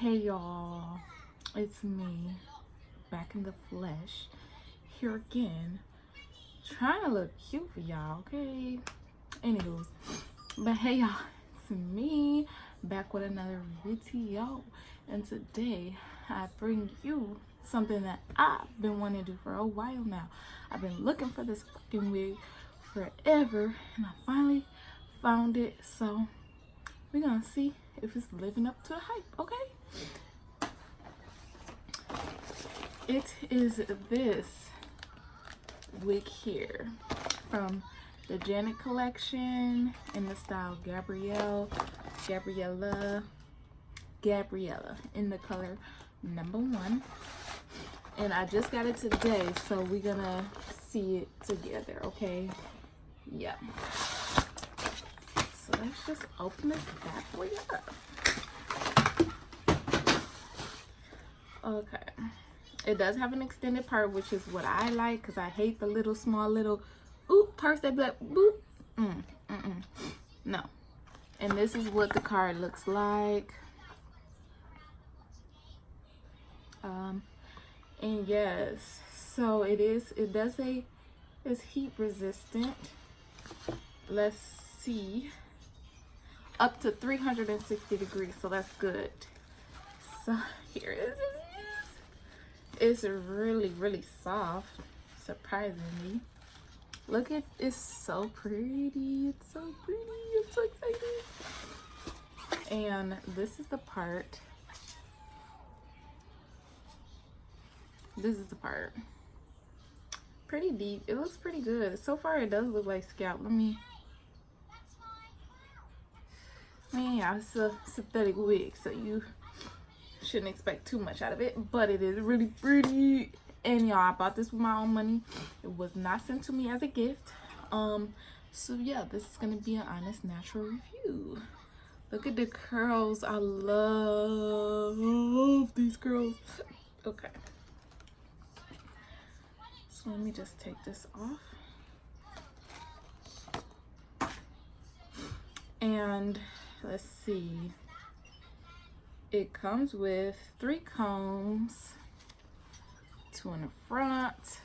Hey y'all, it's me, back in the flesh, here again, trying to look cute for y'all, okay? Anywho's, but hey y'all, it's me, back with another video, and today I bring you something that I've been wanting to do for a while now. I've been looking for this fucking wig forever, and I finally found it, so we're gonna see if it's living up to the hype, okay? It is this wig here from the Janet collection in the style Gabriela in the color #1. And I just got it today, so we're gonna see it together, okay? Yeah. So let's just open this bad boy up. Okay. It does have an extended part, which is what I like, because I hate the little small little parts that be like boop. No. And this is what the card looks like. And yes, so it's heat resistant. Let's see. Up to 360 degrees, so that's good. So here it is. It's really soft, surprisingly. Look at it's so pretty. It's so pretty. I'm so excited. And this is the part. This is the part. Pretty deep. It looks pretty good. So far it does look like scalp. Yeah, it's a synthetic wig, so you shouldn't expect too much out of it, but it is really pretty. And y'all, I bought this with my own money. It was not sent to me as a gift. So yeah, this is gonna be an honest, natural review. Look at the curls. I love these curls. Okay, so let me just take this off. And let's see. It comes with 3 combs, 2 in the front,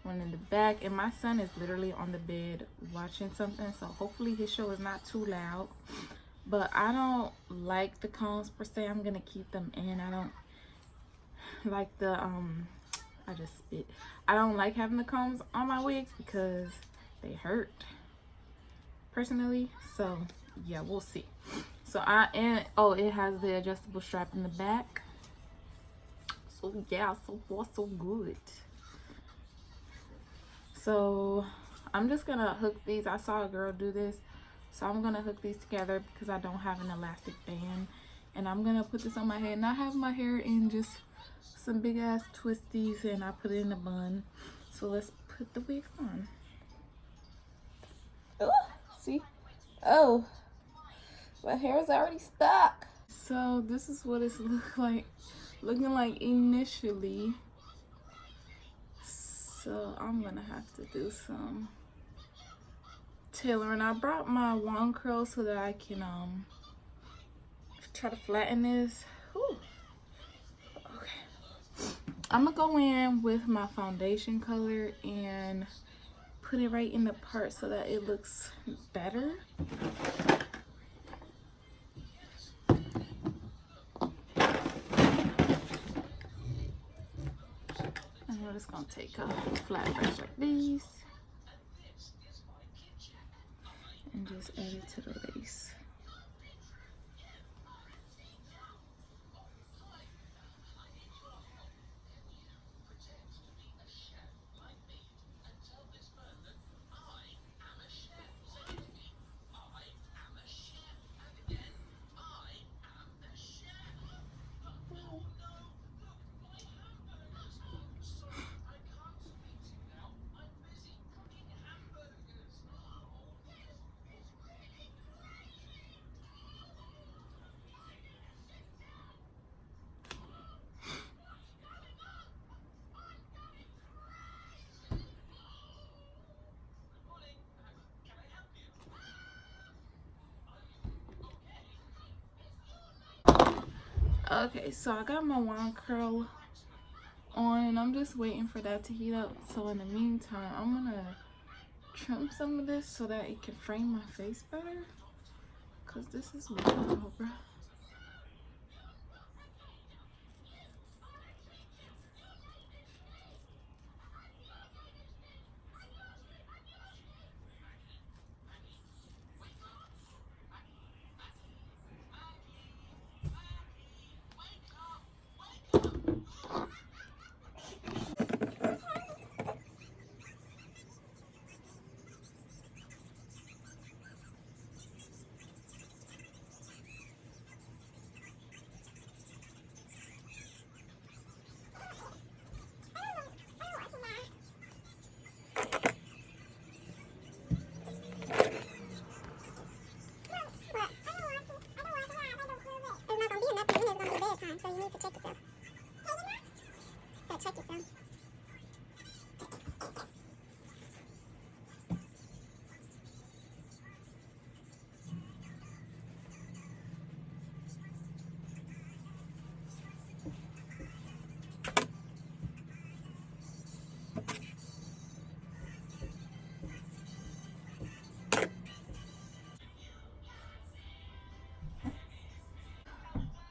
1 in the back, and my son is literally on the bed watching something, so hopefully his show is not too loud. But I don't like the combs per se. I'm gonna keep them in. I don't like the I just spit. I don't like having the combs on my wigs because they hurt personally. So yeah, we'll see. So it has the adjustable strap in the back. So yeah, so far so good. So I'm just gonna hook these. I saw a girl do this, so I'm gonna hook these together because I don't have an elastic band, and I'm gonna put this on my head. And I have my hair in just some big ass twisties, and I put it in a bun. So let's put the wig on. Oh, see? Oh, my hair is already stuck. So this is what it's looking like initially. So I'm gonna have to do some tailoring. I brought my wand curl so that I can try to flatten this. Whew. Okay, I'm gonna go in with my foundation color and put it right in the part so that it looks better. I'm just gonna take a flat brush like this and just add it to the lace. Okay, so I got my wand curl on and I'm just waiting for that to heat up. So in the meantime, I'm gonna trim some of this so that it can frame my face better, because this is wild, bro.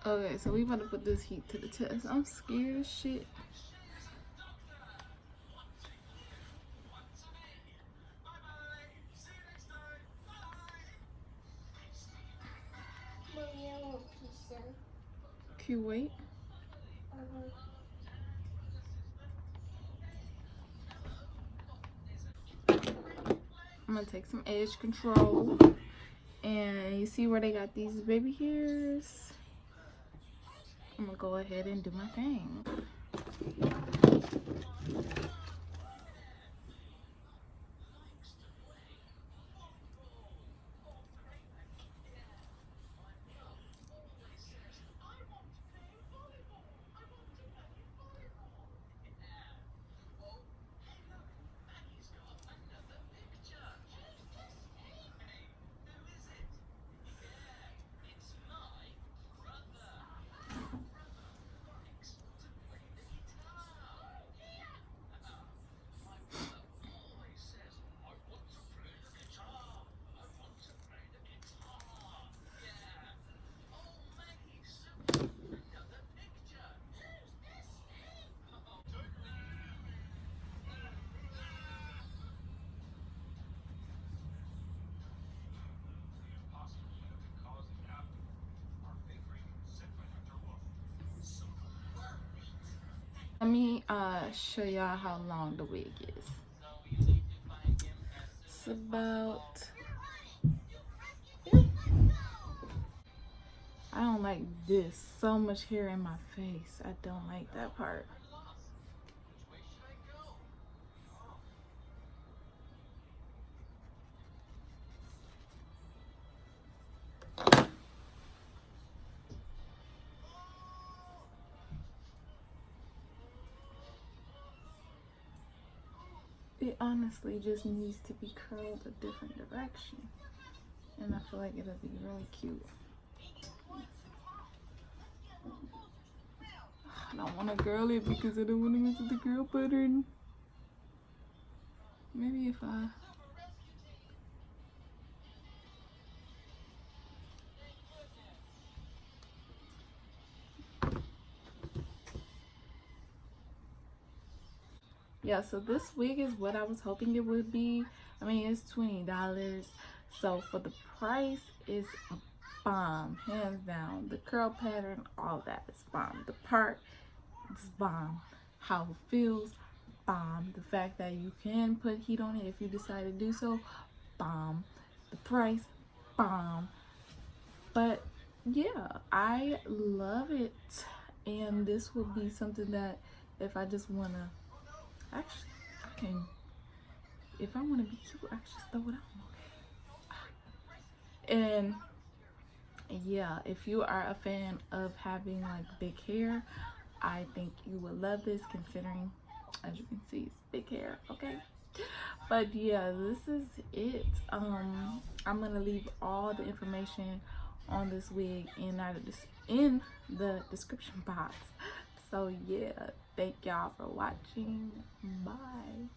Okay, so we about to put this heat to the test. I'm scared as shit. Can you wait? I'm gonna take some edge control, and you see where they got these baby hairs? I'm gonna go ahead and do my thing. Let me show y'all how long the wig is. It's about, I don't like this. So much hair in my face. I don't like that part. It honestly just needs to be curled a different direction. And I feel like it'll be really cute. I don't want to curl it because I don't want to mess with the curl pattern. Maybe if I... Yeah, so this wig is what I was hoping it would be. I mean, it's $20. So for the price, it's a bomb, hands down. The curl pattern, all that is bomb. The part is bomb. How it feels, bomb. The fact that you can put heat on it if you decide to do so, bomb. The price, bomb. But yeah, I love it. And this would be something that if I just want to, actually, I can, if I want to be cute, I can just throw it on. And yeah, if you are a fan of having like big hair, I think you would love this, considering, as you can see, it's big hair. Okay, but yeah, this is it. I'm gonna leave all the information on this wig in the description box. So yeah, thank y'all for watching. Bye.